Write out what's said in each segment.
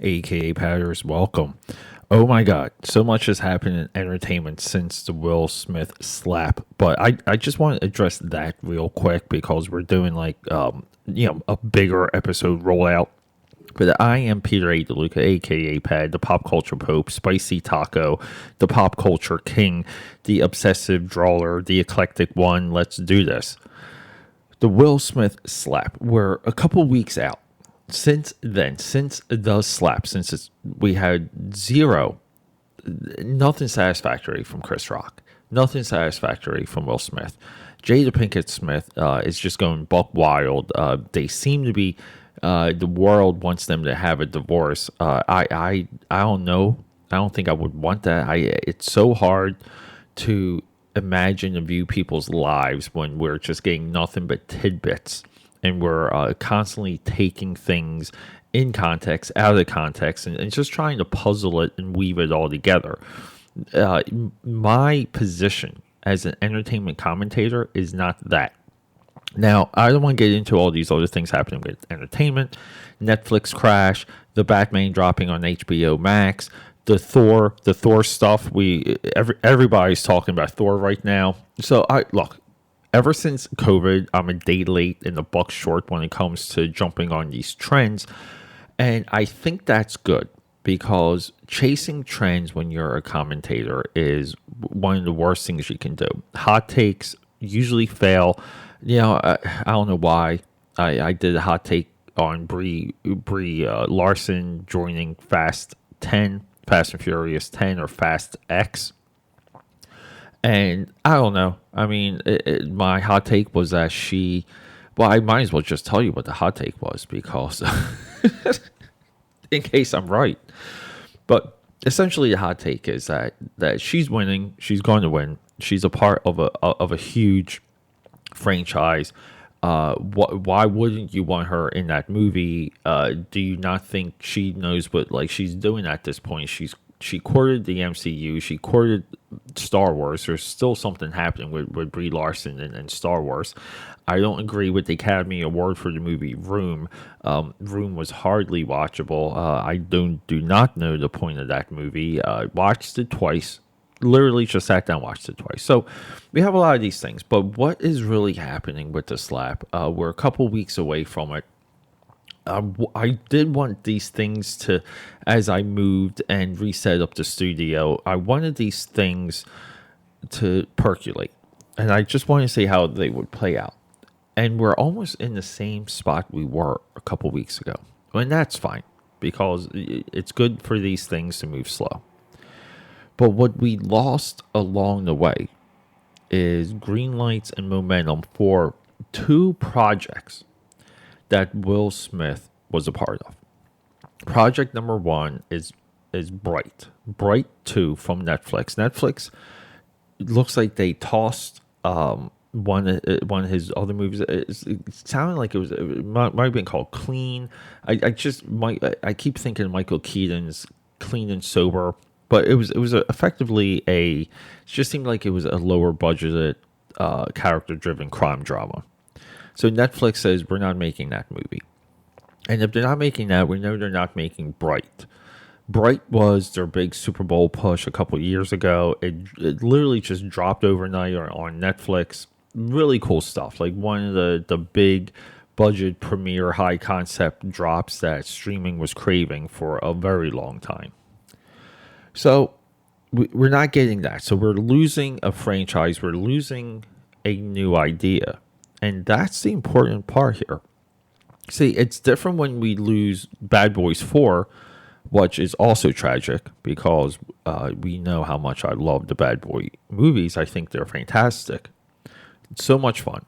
AKAPADers, welcome. Oh my God, so much has happened in entertainment since the Will Smith slap. But I just want to address that real quick because we're doing a bigger episode rollout. But I am Peter A. DeLuca, aka Pad, the pop culture pope, spicy taco, the pop culture king, the obsessive drawler, the eclectic one. Let's do this. The Will Smith slap. We're a couple weeks out. Since then, since the slap, we had nothing satisfactory from Chris Rock, nothing satisfactory from Will Smith. Jada Pinkett Smith is just going buck wild. They seem to be. The world wants them to have a divorce. I don't know. I don't think I would want that. It's so hard to imagine and view people's lives when we're just getting nothing but tidbits and we're constantly taking things in context, out of context, and just trying to puzzle it and weave it all together. My position as an entertainment commentator is not that. Now, I don't want to get into all these other things happening with entertainment, Netflix crash, the Batman dropping on HBO Max, the Thor stuff. Everybody's talking about Thor right now. So ever since COVID, I'm a day late and the buck short when it comes to jumping on these trends. And I think that's good because chasing trends when you're a commentator is one of the worst things you can do. Hot takes usually fail. I don't know why. I did a hot take on Brie Larson joining Fast and Furious 10 or Fast X. And I don't know. I mean, my hot take was that I might as well just tell you what the hot take was because in case I'm right. But essentially the hot take is that she's winning. She's going to win. She's a part of a huge franchise. Why wouldn't you want her in that movie? Do you not think she knows what she's doing at this point? She courted the MCU. She courted Star Wars. There's still something happening with Brie Larson and Star Wars. I don't agree with the Academy Award for the movie Room. Room was hardly watchable. I do not know the point of that movie. Watched it twice. Literally just sat down and watched it twice. So we have a lot of these things. But what is really happening with the slap? We're a couple weeks away from it. I did want these things to, as I moved and reset up the studio, I wanted these things to percolate. And I just wanted to see how they would play out. And we're almost in the same spot we were a couple weeks ago. And that's fine because it's good for these things to move slow. But what we lost along the way is green lights and momentum for two projects that Will Smith was a part of. Project number one is Bright. Bright 2 from Netflix. Netflix looks like they tossed one of his other movies. It sounded like it might have been called Clean. I keep thinking Michael Keaton's Clean and Sober. But it was effectively it just seemed like it was a lower budgeted, character driven crime drama. So Netflix says we're not making that movie. And if they're not making that, we know they're not making Bright. Bright was their big Super Bowl push a couple years ago. It literally just dropped overnight on Netflix. Really cool stuff. Like one of the big budget premiere high concept drops that streaming was craving for a very long time. So we're not getting that. So we're losing a franchise. We're losing a new idea. And that's the important part here. See, it's different when we lose Bad Boys 4, which is also tragic because we know how much I love the Bad Boy movies. I think they're fantastic. It's so much fun.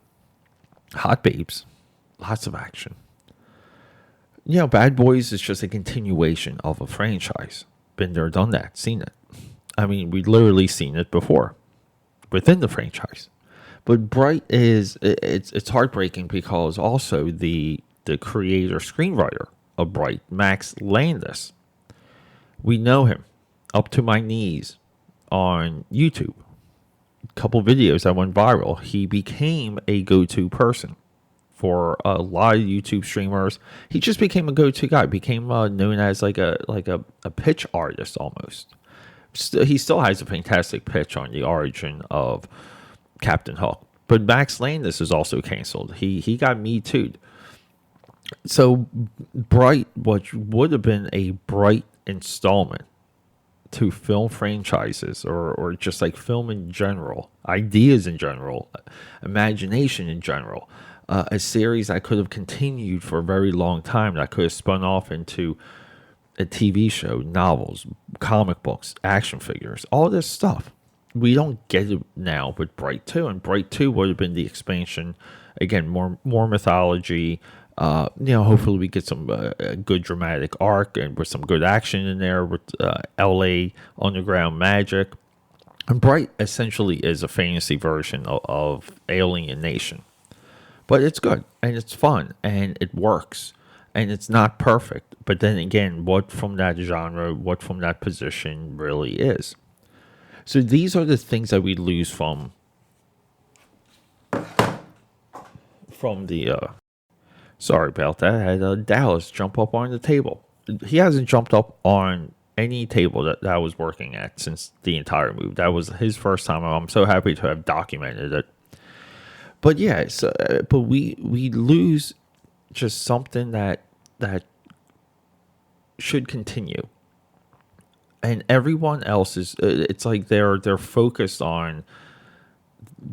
Hot babes. Lots of action. Bad Boys is just a continuation of a franchise. Been there, done that, seen it. I mean, we've literally seen it before within the franchise. But Bright it's heartbreaking because also the creator screenwriter of Bright, Max Landis, we know him up to my knees on YouTube. A couple videos that went viral. He became a go-to person for a lot of YouTube streamers. He just became a go-to guy. Became known as like a pitch artist almost. He still has a fantastic pitch on the origin of Captain Hook. But Max Landis is also canceled. He got Me Too'd. So Bright, which would have been a bright installment to film franchises or just like film in general, ideas in general, imagination in general, a series that could have continued for a very long time, that could have spun off into a TV show, novels, comic books, action figures, all this stuff. We don't get it now with Bright 2, and Bright 2 would have been the expansion. Again, more mythology. Hopefully we get some good dramatic arc and with some good action in there with LA underground magic. And Bright essentially is a fantasy version of Alien Nation. But it's good and it's fun and it works. And it's not perfect. But then again, what from that genre, what from that position really is. So these are the things that we lose from the... sorry about that. I had Dallas jump up on the table. He hasn't jumped up on any table that I was working at since the entire move. That was his first time. I'm so happy to have documented it. But yeah, but we lose just something that should continue. And everyone else is, it's like they're focused on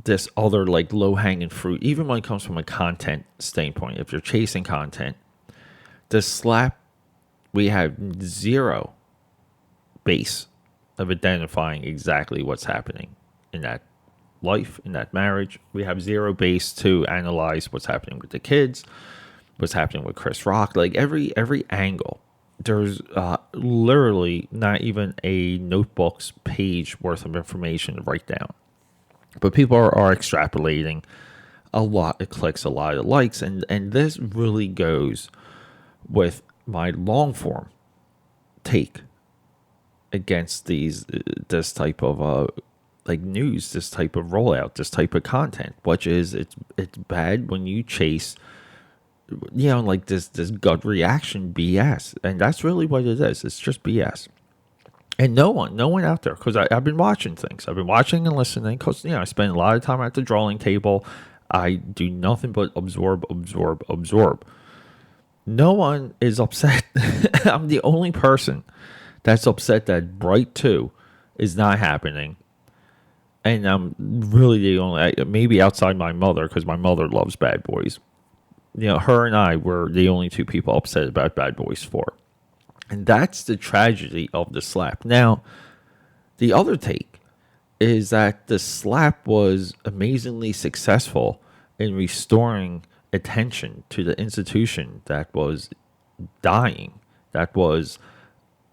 this other like low-hanging fruit, even when it comes from a content standpoint. If you're chasing content, the slap, we have zero base of identifying exactly what's happening in that life, in that marriage. We have zero base to analyze what's happening with the kids, what's happening with Chris Rock. Like every angle, there's literally not even a notebook's page worth of information to write down. But people are extrapolating a lot of clicks, a lot of likes, and this really goes with my long form take against this type of like news, this type of rollout, this type of content, which is it's bad when you chase, like this gut reaction BS, and that's really what it is. It's just BS. And no one out there, because I've been watching things. I've been watching and listening because, I spend a lot of time at the drawing table. I do nothing but absorb. No one is upset. I'm the only person that's upset that Bright 2 is not happening. And I'm really the only, maybe outside my mother, because my mother loves Bad Boys. Her and I were the only two people upset about Bad Boys 4. And that's the tragedy of the slap. Now, the other take is that the slap was amazingly successful in restoring attention to the institution that was dying, that was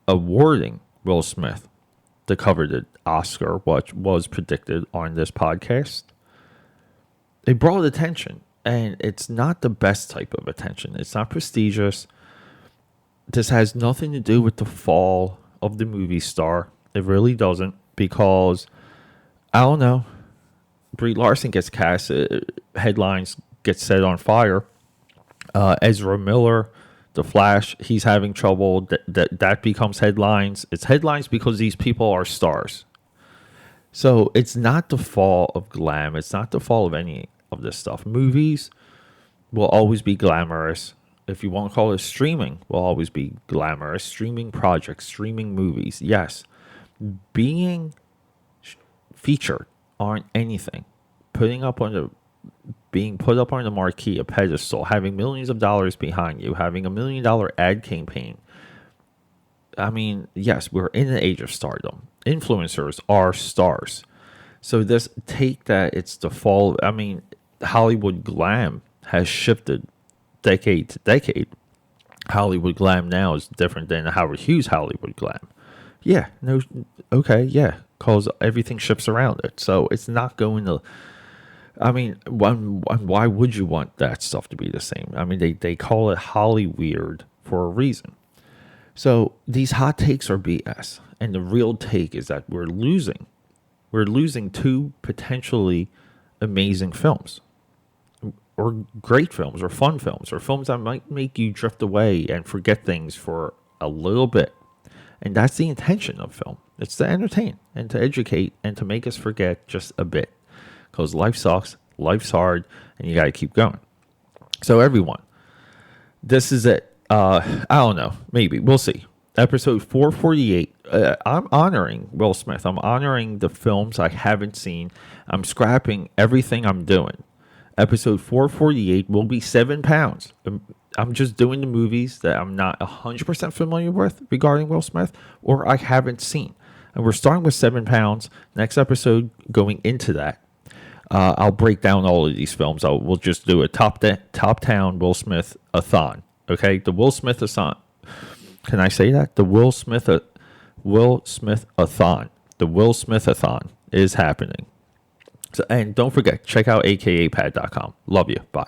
awarding Will Smith the coveted Oscar, which was predicted on this podcast. It brought attention, and it's not the best type of attention. It's not prestigious. This has nothing to do with the fall of the movie star. It really doesn't, because, I don't know, Brie Larson gets cast, headlines get set on fire. Ezra Miller, The Flash, he's having trouble. That becomes headlines. It's headlines because these people are stars. So it's not the fall of glam. It's not the fall of any of this stuff. Movies will always be glamorous. If you want to call it streaming, will always be glamorous. Streaming projects, streaming movies, yes. Being featured on anything, being put up on the marquee, a pedestal, having millions of dollars behind you, having $1 million ad campaign. I mean, yes, we're in an age of stardom. Influencers are stars. So this take that it's the fall, Hollywood glam has shifted decade to decade. Hollywood glam now is different than Howard Hughes Hollywood glam. Yeah, no, okay, yeah, because everything shifts around it. So it's not going to, why would you want that stuff to be the same? They call it Hollyweird for a reason. So these hot takes are BS. And the real take is that we're losing two potentially amazing films. great films or fun films or films that might make you drift away and forget things for a little bit. And that's the intention of film. It's to entertain and to educate and to make us forget just a bit. Because life sucks, life's hard, and you got to keep going. So everyone, this is it. I don't know. Maybe. We'll see. Episode 448. I'm honoring Will Smith. I'm honoring the films I haven't seen. I'm scrapping everything I'm doing. Episode 448 will be 7 pounds. I'm just doing the movies that I'm not 100% familiar with regarding Will Smith or I haven't seen. And we're starting with 7 pounds. Next episode, going into that, I'll break down all of these films. We'll just do a top town Will Smith a-thon. Okay? The Will Smith a-thon. Can I say that? The Will Smith a-thon. The Will Smith a-thon is happening. So, and don't forget, check out AKAPAD.com. Love you. Bye.